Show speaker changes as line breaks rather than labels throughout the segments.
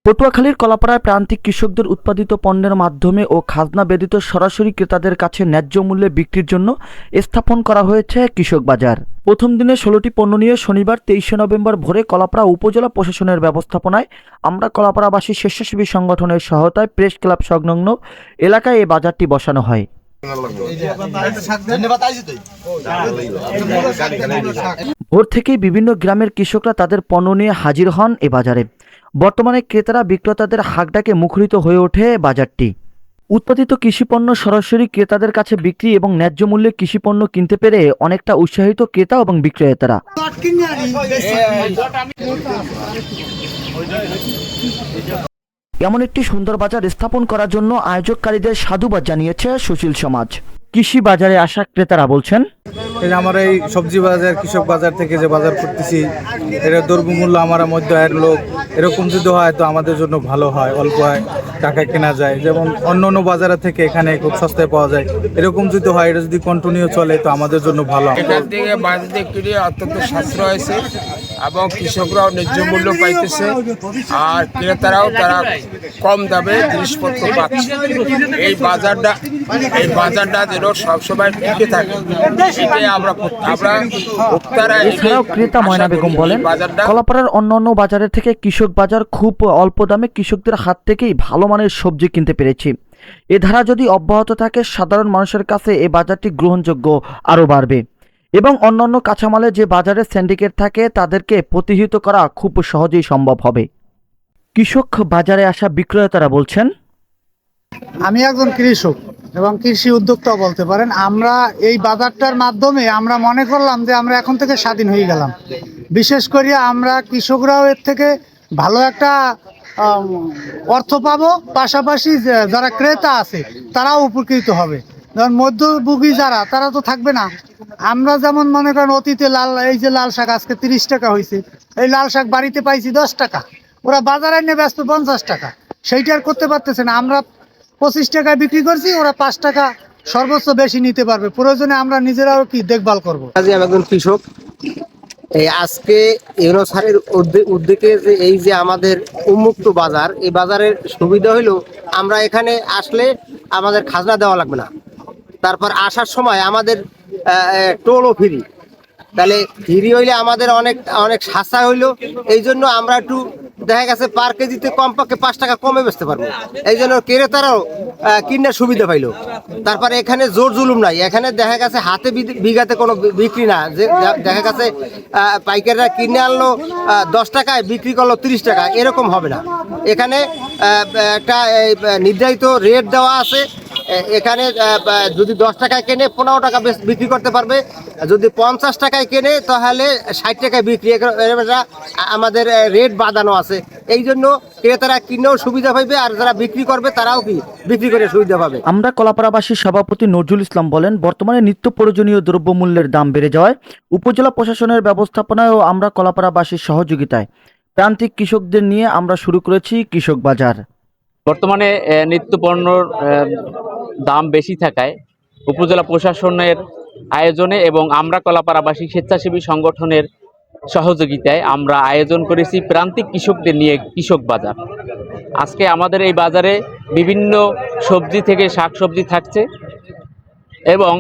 পটুয়াখালীর কলাপাড়ায় প্রান্তিক কৃষকদের উৎপাদিত পণ্যের মাধ্যমে ও খাজনা ব্যতীত সরাসরি ক্রেতাদের কাছে ন্যায্য মূল্যে বিক্রির জন্য স্থাপন করা হয়েছে কৃষক বাজার। প্রথম দিনে 16টি পণ্য নিয়ে শনিবার 23শে নভেম্বর ভোরে কলাপাড়া উপজেলা প্রশাসনের ব্যবস্থাপনায় আমরা কলাপাড়াবাসী স্বেচ্ছাসেবী সংগঠনের সহায়তায় প্রেস ক্লাব সংলগ্ন এলাকায় এই বাজারটি বসানো হয়। ভোর থেকেই বিভিন্ন গ্রামের কৃষকরা তাদের পণ্য নিয়ে হাজির হন এ বাজারে। বর্তমানে ক্রেতারা বিক্রেতাদের হাঁকডাকে মুখরিত হয়ে ওঠে বাজারটি। উৎপাদিত কৃষিপণ্য সরাসরি ক্রেতাদের কাছে বিক্রি এবং ন্যায্য মূল্যে কৃষিপণ্য কিনতে পেরে অনেকটা উৎসাহিত ক্রেতা এবং বিক্রেতারা। এমন একটি সুন্দর বাজার স্থাপন করার জন্য আয়োজককারীদের সাধুবাদ জানিয়েছে সুশীল সমাজ। কৃষি বাজারে আসা ক্রেতারা বলছেন,
আমরা এই সবজি বাজার কৃষক বাজার থেকে যে বাজার করতেছি এটা দ্রব্যমূল্য আমরা মধ্য আয়ের লোক, এরকম যদি হয় তো আমাদের জন্য ভালো হয়, অল্প টাকায় কেনা যায়। যেমন অন্য অন্য বাজারের থেকে এখানে খুব সস্তায় পাওয়া যায়, এরকম যদি হয় এটা যদি কন্টিনিউ চলে তো আমাদের জন্য ভালো।
এখান থেকে বাজারে কিনে অত্যন্ত সাশ্রয় হয়েছে এবং কৃষকরাও ন্যায্য মূল্য পাইতেছে আর ক্রেতারাও তারা কম দামে জিনিসপত্র পাচ্ছে। এই বাজারটা যেন সবসময় টিকে থাকে সেটাই
এছাড়াও ক্রেতা ময়না বেগম বলেন, কলাপাড়ার অন্যান্য বাজারের থেকে কৃষক বাজার খুব অল্প দামে কৃষকদের হাত থেকেই ভালো মানের সবজি কিনতে পেরেছি। এ ধারা যদি অব্যাহত থাকে সাধারণ মানুষের কাছে এই বাজারটি গ্রহণযোগ্য আরও বাড়বে এবং অন্যান্য কাঁচামালে যে বাজারে সিন্ডিকেট থাকে তাদেরকে প্রতিহত করা খুব সহজেই সম্ভব হবে। কৃষক বাজারে আসা বিক্রেতারা বলছেন,
আমি একজন কৃষক এবং কৃষি উদ্যোক্তা বলতে পারেন। আমরা এই বাজারটার মাধ্যমে আমরা মনে করলাম যে আমরা এখন থেকে স্বাধীন হয়ে গেলাম। বিশেষ করে আমরা কৃষকরাও এর থেকে ভালো একটা অর্থ পাবো, পাশাপাশি যারা ক্রেতা আছে তারাও উপকৃত হবে। যেমন মধ্যভোগী যারা তারা তো থাকবে না। আমরা যেমন মনে করেন অতীতে এই যে লাল শাক আজকে 30 টাকা হয়েছে, এই লাল শাক বাড়িতে পাইছি 10 টাকা, ওরা বাজারে নিয়ে ব্যস্ত 50 টাকা, সেইটা আর করতে পারতেছে না। আমরা 25 টাকায় বিক্রি করছি, ওরা 5 টাকা সর্বোচ্চ বেশি নিতে পারবে। প্রয়োজনে আমরা নিজেরাও কি দেখভাল করবো।
আমি একজন কৃষক। এই আজকে ইউনো স্যারের উদ্যোগে যে এই যে আমাদের উন্মুক্ত বাজার, এই বাজারের সুবিধা হইলো আমরা এখানে আসলে আমাদের খাজনা দেওয়া লাগবে না। তারপর আসার সময় আমাদের টোলও ফ্রি, তাহলে ফ্রি হইলে আমাদের অনেক অনেক সাশ্রয় হইলো। এই জন্য আমরা একটু দেখা গেছে পার কেজিতে কমপক্ষে 5 টাকা কমে বেচতে পারবো। এই জন্য ক্রেতারাও কিনার সুবিধা পাইলো। তারপরে এখানে জোর জুলুম নাই, এখানে দেখা গেছে হাতে বিঘাতে কোনো বিক্রি না, যে দেখা গেছে পাইকাররা কিনে আনলো 10 টাকায় বিক্রি করলো 30 টাকা, এরকম হবে না। এখানে একটা নির্ধারিত রেট দেওয়া আছে। এখানে যদি 10 টাকায় কেনে 15 টাকা বিক্রি করতে পারবে, যদি 50 টাকায় কেনে তাহলে 60 টাকায় বিক্রি, আমাদের রেট বাঁধানো আছে। এই জন্য ক্রেতারা কিনেও সুবিধা পাইবে আর যারা বিক্রি করবে তারাও কি বিক্রি করে সুবিধা পাবে।
আমরা কলাপাড়াবাসীর সভাপতি নজরুল ইসলাম বলেন, বর্তমানে নিত্য প্রয়োজনীয় দ্রব্যমূল্যের দাম বেড়ে যাওয়ায় উপজেলা প্রশাসনের ব্যবস্থাপনায় ও আমরা কলাপাড়াবাসীর সহযোগিতায় প্রান্তিক কৃষকদের নিয়ে আমরা শুরু করেছি কৃষক বাজার।
বর্তমানে নিত্য পণ্যর দাম বেশি থাকায় উপজেলা প্রশাসনের আয়োজনে এবং আমরা কলাপাড়াবাসী স্বেচ্ছাসেবী সংগঠনের সহযোগিতায় আমরা আয়োজন করেছি প্রান্তিক কৃষকদের নিয়ে কৃষক বাজার। আজকে আমাদের এই বাজারে বিভিন্ন সবজি থেকে শাকসবজি থাকছে এবং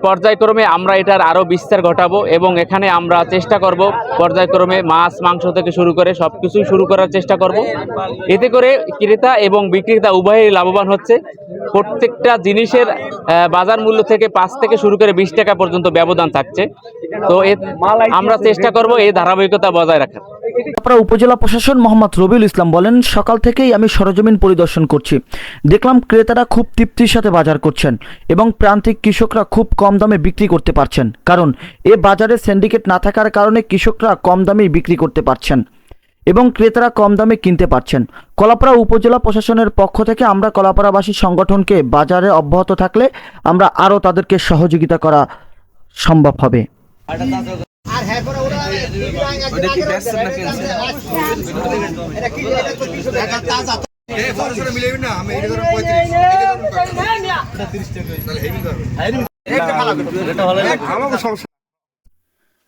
পর্যায়ক্রমে আমরা এটার আরও বিস্তার ঘটাবো এবং এখানে আমরা চেষ্টা করব পর্যায়ক্রমে মাছ মাংস থেকে শুরু করে সব কিছুই শুরু করার চেষ্টা করব। এতে করে ক্রেতা এবং বিক্রেতা উভয়ই লাভবান হচ্ছে। প্রত্যেকটা জিনিসের বাজার মূল্য থেকে 5 থেকে শুরু করে 20 টাকা পর্যন্ত ব্যবধান থাকছে। তো আমরা চেষ্টা করব এই ধারাবাহিকতা বজায় রাখার।
উপজেলা প্রশাসন মোহাম্মদ রবিউল ইসলাম বলেন, সকাল থেকেই আমি সরজমিন পরিদর্শন করছি, দেখলাম ক্রেতারা খুব তৃপ্তির সাথে বাজার করছেন এবং প্রান্তিক কৃষকরা খুব কম দামে বিক্রি করতে পারছেন, কারণ এ বাজারে সিন্ডিকেট না থাকার কারণে কৃষকরা কম দামেই বিক্রি করতে পারছেন এবং ক্রেতারা কম দামে কিনতে পারছেন। কলাপাড়া উপজেলা প্রশাসনের পক্ষ থেকে আমরা কলাপাড়াবাসী সংগঠনকে বাজারে অব্যাহত থাকলে আমরা আরও তাদেরকে সহযোগিতা করা সম্ভব হবে।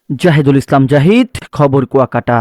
জাহিদুল ইসলাম জাহিদ, খবর কুয়াকাটা।